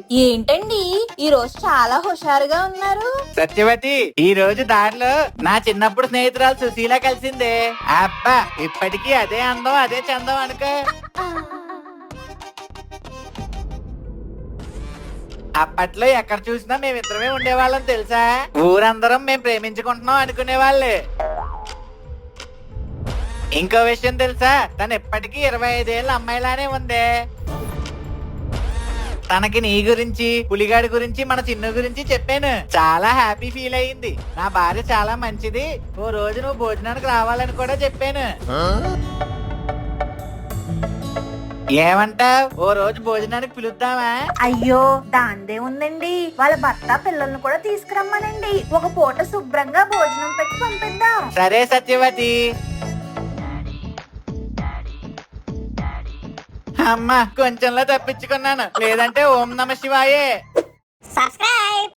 ఏంటండి ఈ రోజు చాలా హుషారుగా ఉన్నారు? సత్యవతి, ఈ రోజు దారిలో నా చిన్నప్పుడు స్నేహితురాలు సుశీల కలిసిందే. అబ్బా, ఇప్పటికీ అదే అందం అదే చందం అనుకో. అప్పట్లో ఎక్కడ చూసినా మేమిద్దరమే ఉండేవాళ్ళం తెలుసా. ఊరందరం మేము ప్రేమించుకుంటున్నాం అనుకునేవాళ్ళే. ఇంకో విషయం తెలుసా, తను ఎప్పటికీ 25 ఏళ్ళ అమ్మాయిలానే ఉందే. తనకి నీ గురించి, పులిగాడి గురించి, మన చిన్ను గురించి చెప్పాను. చాలా హ్యాపీ ఫీల్ అయ్యింది. నా భార్య చాలా మంచిది, ఓ రోజు నువ్వు భోజనానికి రావాలని కూడా చెప్పాను. ఏమంటావ్? ఓ రోజు భోజనానికి పిలుద్దామా? అయ్యో దాందే ఉందండి, వాళ్ళ భర్త పిల్లల్ని కూడా తీసుకురమ్మనండి. ఒక పూట శుభ్రంగా భోజనం పెట్టి పంపిద్దాం. సరే సత్యవతి. అమ్మా, కొంచెంలో తప్పించుకున్నాను, లేదంటే ఓం నమ శివాయే. సబ్స్క్రైబ్.